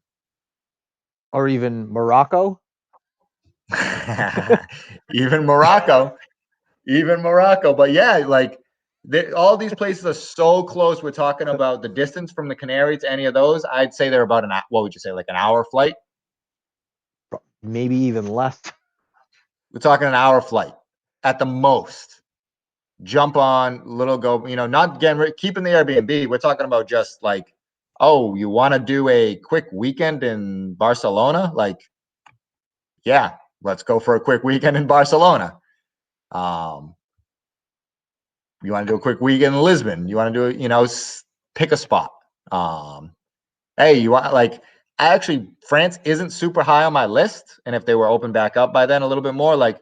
Or even Morocco. Even Morocco. But yeah, like all these places are so close. We're talking about the distance from the Canaries to any of those. I'd say they're about what would you say, like an hour flight? Maybe even less. We're talking an hour flight at the most. Jump on, not keeping the Airbnb. We're talking about just like, oh, you want to do a quick weekend in Barcelona? Like, yeah, let's go for a quick weekend in Barcelona. You want to do a quick weekend in Lisbon? You want to do pick a spot. Hey, you want France isn't super high on my list, and if they were open back up by then a little bit more, like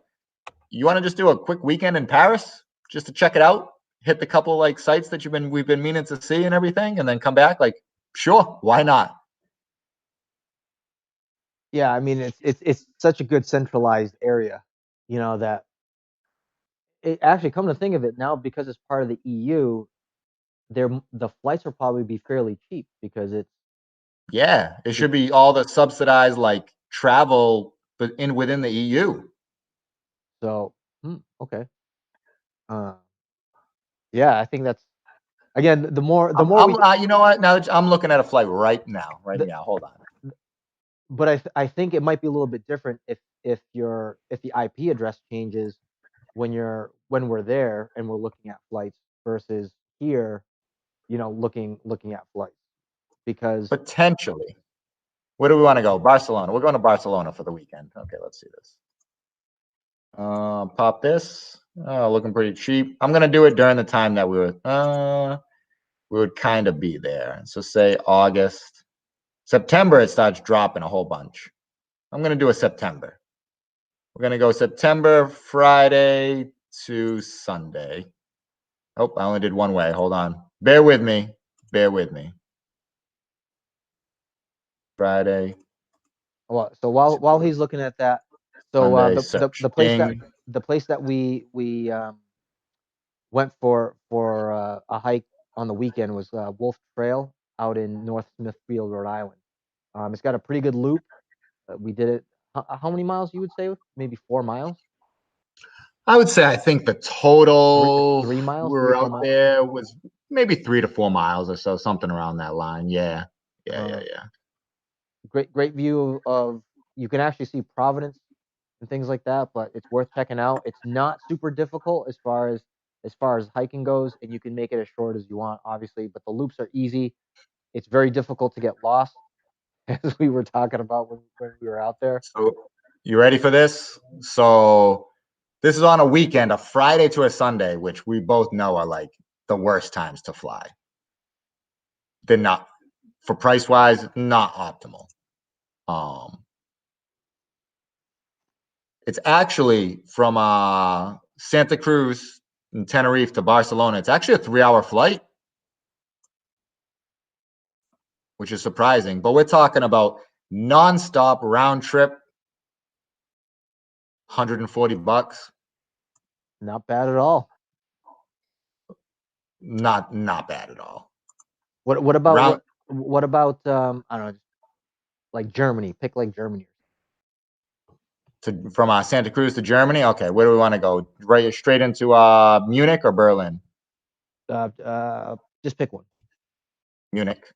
you want to just do a quick weekend in Paris just to check it out, hit the couple like sites that we've been meaning to see and everything, and then come back. Like, sure, why not? Yeah, I mean it's such a good centralized area, that it actually, come to think of it now, because it's part of the EU, the flights will probably be fairly cheap because it's it should be all the subsidized like travel, but within the EU. So okay. Yeah, I think that's, again, the more you know what? Now I'm looking at a flight right now. Hold on. But I think it might be a little bit different if the IP address changes when we're there and we're looking at flights versus here, looking at flights, because Potentially. Where do we want to go? Barcelona. We're going to Barcelona for the weekend. Okay, let's see this. Pop this. Looking pretty cheap. I'm gonna do it during the time that we would kind of be there. So say August, September, it starts dropping a whole bunch. I'm gonna do a September. We're gonna go September Friday to Sunday. Oh, I only did one way. Hold on. Bear with me. Friday. Well, so while he's looking at that, so Sunday, the place that we went for a hike on the weekend was Wolf Trail out in North Smithfield, Rhode Island. It's got a pretty good loop. We did it. How many miles you would say? Maybe 4 miles. I would say I think the total 3 miles. we were out there was maybe 3 to 4 miles or so, something around that line. Yeah. Great view of, you can actually see Providence and things like that, but it's worth checking out. It's not super difficult as far as hiking goes, and you can make it as short as you want, obviously, but the loops are easy. It's very difficult to get lost, as we were talking about when we were out there. So you ready for this? So this is on a weekend, a Friday to a Sunday, which we both know are like the worst times to fly. They're not, for price wise, not optimal. It's actually from Santa Cruz and Tenerife to Barcelona. It's actually a 3-hour flight, which is surprising. But we're talking about nonstop round trip, $140. Not bad at all. Not bad at all. What about I don't know, like Germany? Pick like Germany. From Santa Cruz to Germany. Okay, where do we want to go? Right straight into Munich or Berlin? Just pick one. Munich.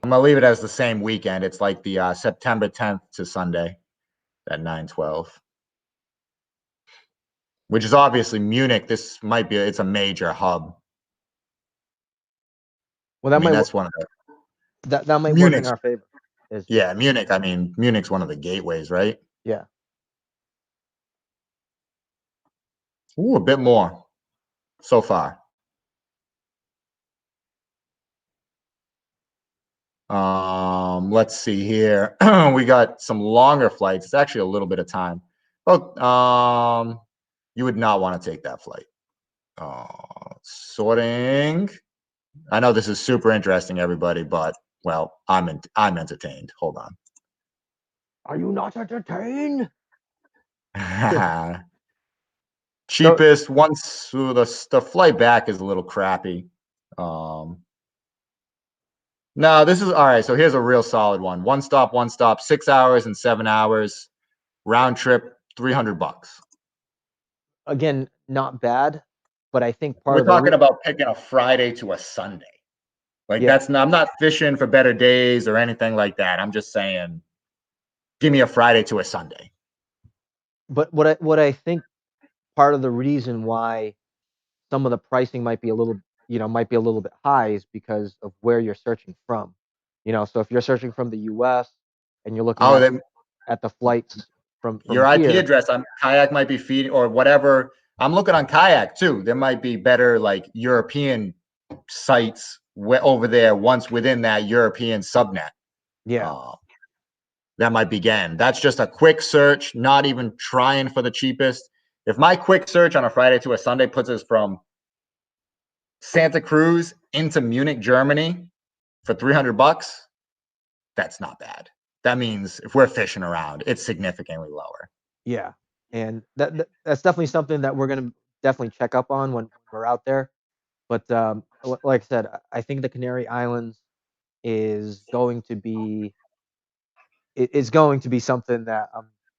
I'm gonna leave it as the same weekend. It's like the September 10th to Sunday at 9/12, which is obviously Munich. This might be it's a major hub. Well, I that mean, might that's one of the that might work in Munich's. our favor. Yeah, Munich. I mean, Munich's one of the gateways, right? Yeah. Ooh, a bit more so far. Let's see here. We got some longer flights. It's actually a little bit of time. Oh, you would not want to take that flight. Sorting. I know this is super interesting, everybody, but well, I'm entertained. Hold Are you not entertained? on. Cheapest once the flight back is a little crappy. No, this is all right. So here's a real solid one. One stop, 6 hours and 7 hours, round trip, $300. Again, not bad, but I think part We're of the talking about picking a Friday to a Sunday. Like Yeah. I'm not fishing for better days or anything like that. I'm just saying, give me a Friday to a Sunday. But what I think part of the reason why some of the pricing might be a little, might be a little bit high is because of where you're searching from. So if you're searching from the US and you're looking Oh, at then the flights from your IP here, address on Kayak might be feeding or whatever. I'm looking on Kayak too. There might be better like European sites over there once within that European subnet. yeah. That might begin. That's just a quick search, not even trying for the cheapest. If my quick search on a Friday to a Sunday puts us from Santa Cruz into Munich, Germany for $300, that's not bad. That means if we're fishing around, it's significantly lower. Yeah. And that's definitely something that we're going to definitely check up on when we're out there. But like I said, I think the Canary Islands is going to be something that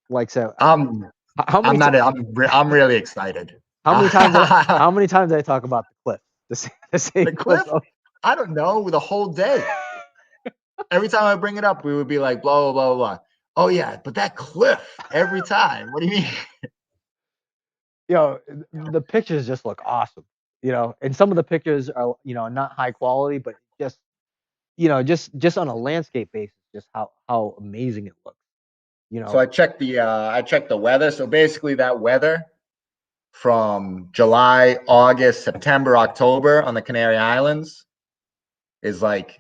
like I said, how many I'm really excited. how many times did I talk about the cliff? The same The cliff. cliff? I don't know, the whole day. Every time I bring it up, we would be like, blah, blah, blah, blah. Oh, yeah, but that cliff every time. What do you mean? The pictures just look awesome, and some of the pictures are, not high quality, but just on a landscape basis, just how amazing it looks, So I checked the weather. So basically that weather from July, August, September, October on the Canary Islands is like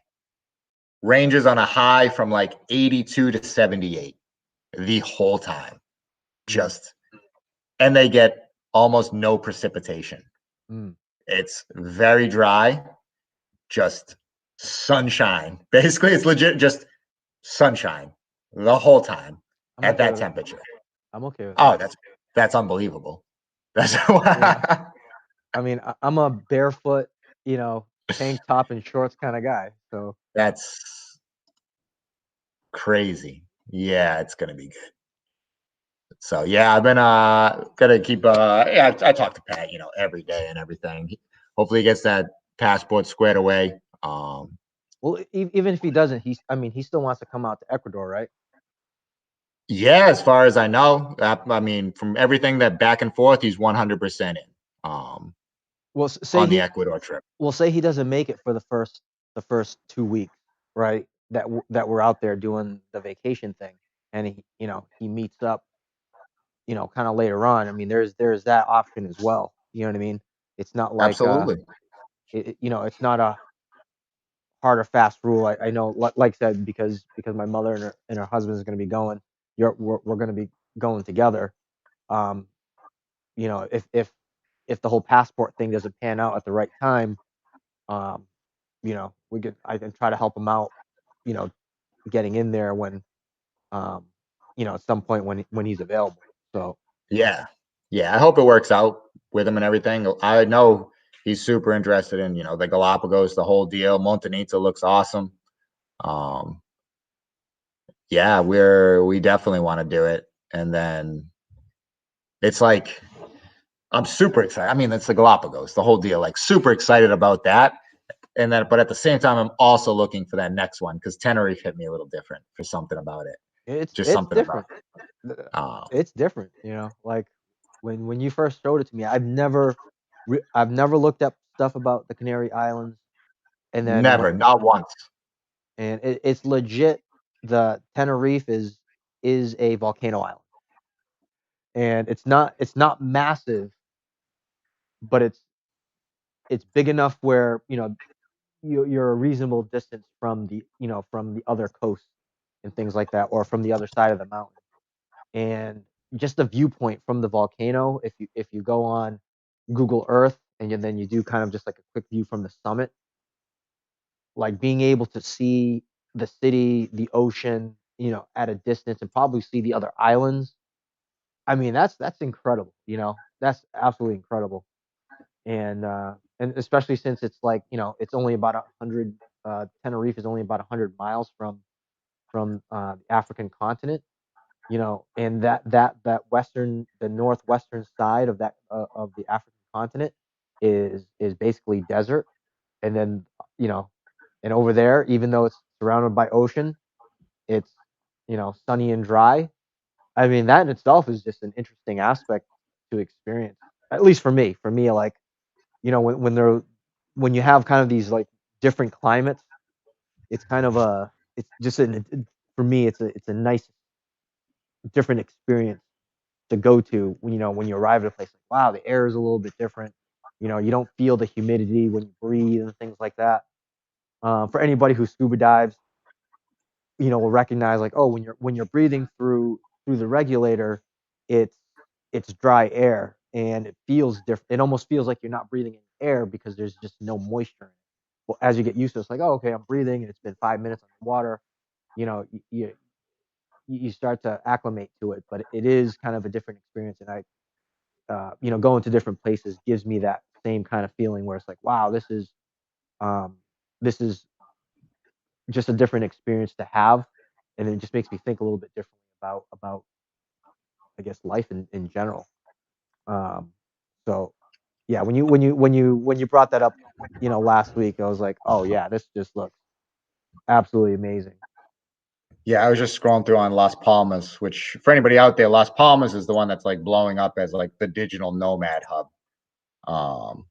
ranges on a high from like 82 to 78 the whole time. Just and they get almost no precipitation. It's very dry, just sunshine. Basically, it's legit just sunshine the whole time at that temperature. I'm okay with Oh, that. that's unbelievable. That's Yeah. I mean, I'm a barefoot, tank top and shorts kind of guy. So that's crazy. Yeah, it's gonna be good. So yeah, I've been gonna keep yeah, I talk to Pat, every day and everything. Hopefully he gets that passport squared away. well, even if he doesn't, he still wants to come out to Ecuador, right? Yeah, as far as I know, I mean, from everything that back and forth, he's 100% in. Well, on the Ecuador trip. Well, say he doesn't make it for the first 2 weeks, right? That we're out there doing the vacation thing, and he meets up, kind of later on. I mean, there's that option as well. You know what I mean? It's not like Absolutely. it's not a hard or fast rule. I know, like I said, because my mother and her husband is going to be going. We're going to be going together. Um, if the whole passport thing doesn't pan out at the right time, um, I can try to help him out, you know, getting in there when, at some point when he's available. So Yeah. Yeah. I hope it works out with him and everything. I know he's super interested in, the Galapagos, the whole deal. Montanita looks awesome. Yeah, we definitely want to do it. And then it's like I'm super excited. I mean, it's the Galapagos, the whole deal. Like super excited about that. but at the same time, I'm also looking for that next one because Tenerife hit me a little different for something about it. Just It's something about different. it. It's different, like when you first showed it to me, I've never looked up stuff about the Canary Islands, and then Never, not once. and it's legit. The Tenerife is a volcano island, and it's not massive, but it's big enough where you're a reasonable distance from the other coast and things like that, or from the other side of the mountain. And just the viewpoint from the volcano, if you go on Google Earth and then you do kind of just like a quick view from the summit, like being able to see the city, the ocean, at a distance, and probably see the other islands. I mean, that's incredible. That's absolutely incredible. And especially since it's like, it's only about 100. Tenerife is only about 100 miles from the African continent. And the northwestern side of the African continent is basically desert. And then, you know, and over there, even though it's surrounded by ocean, it's, sunny and dry. I mean, that in itself is just an interesting aspect to experience, at least for me. For me, like, when you have kind of these like different climates, it's kind of it's just for me, it's a nice different experience to go to when you arrive at a place. Like, wow, the air is a little bit different. You don't feel the humidity when you breathe and things like that. For anybody who scuba dives, will recognize, like, oh, when you're breathing through the regulator, it's it's dry air, and it feels different. It almost feels like you're not breathing in air because there's just no moisture in it. Well, as you get used to it, it's like, oh, okay, I'm breathing, and it's been 5 minutes underwater. You start to acclimate to it, but it is kind of a different experience. And going to different places gives me that same kind of feeling where it's like, wow, um, this is just a different experience to have, and it just makes me think a little bit differently about I guess life in general. Um, so yeah, when you brought that up, last week, I was like, oh yeah, this just looks absolutely amazing. Yeah, I was just scrolling through on Las Palmas, which for anybody out there, Las Palmas is the one that's like blowing up as like the digital nomad hub. Um,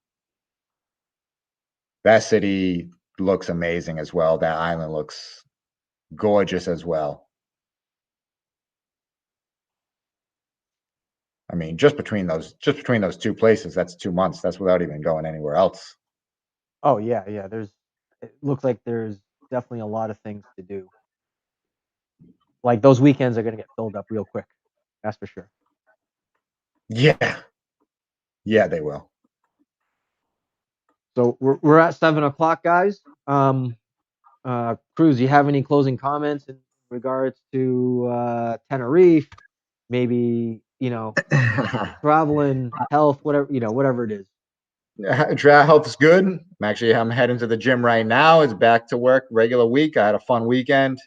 that city looks amazing as well. That island looks gorgeous as well. I mean, just between those two places, that's 2 months. That's without even going anywhere else. Oh yeah, yeah. It looks like there's definitely a lot of things to do. Like those weekends are gonna get filled up real quick. That's for sure. Yeah, yeah, they will. So we're at 7 o'clock, guys. Cruz, do you have any closing comments in regards to Tenerife? Maybe traveling, health, whatever it is. Health is good. I'm heading to the gym right now. It's back to work, regular week. I had a fun weekend.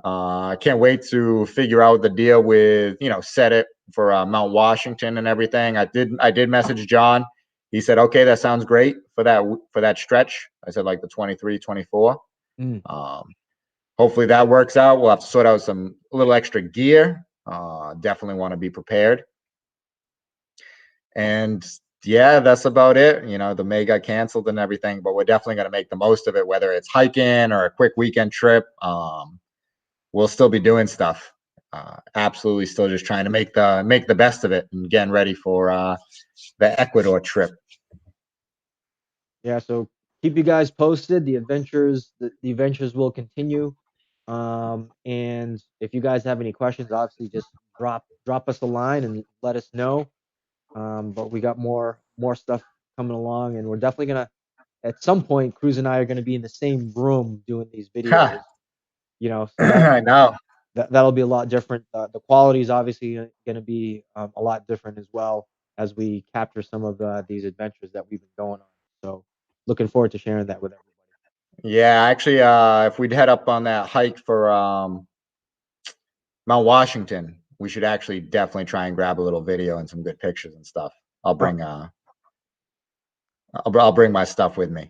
I can't wait to figure out the deal with, set it for Mount Washington and everything. I did message John. He said, okay, that sounds great for that stretch. I said like the 23, 24. Mm. Hopefully that works out. We'll have to sort out a little extra gear. Definitely want to be prepared. And yeah, that's about it. The May got canceled and everything, but we're definitely going to make the most of it, whether it's hiking or a quick weekend trip. We'll still be doing stuff. Absolutely, still just trying to make the best of it and getting ready for the Ecuador trip. Yeah, so keep you guys posted. The adventures will continue. And if you guys have any questions, obviously just drop us a line and let us know. But we got more stuff coming along, and we're definitely gonna, at some point, Cruz and I are gonna be in the same room doing these videos. So I know. that'll be a lot different. The quality is obviously going to be a lot different as well, as we capture some of these adventures that we've been going on. So looking forward to sharing that with everybody. Yeah, actually, if we'd head up on that hike for Mount Washington, we should actually definitely try and grab a little video and some good pictures and stuff. I'll bring my stuff with me.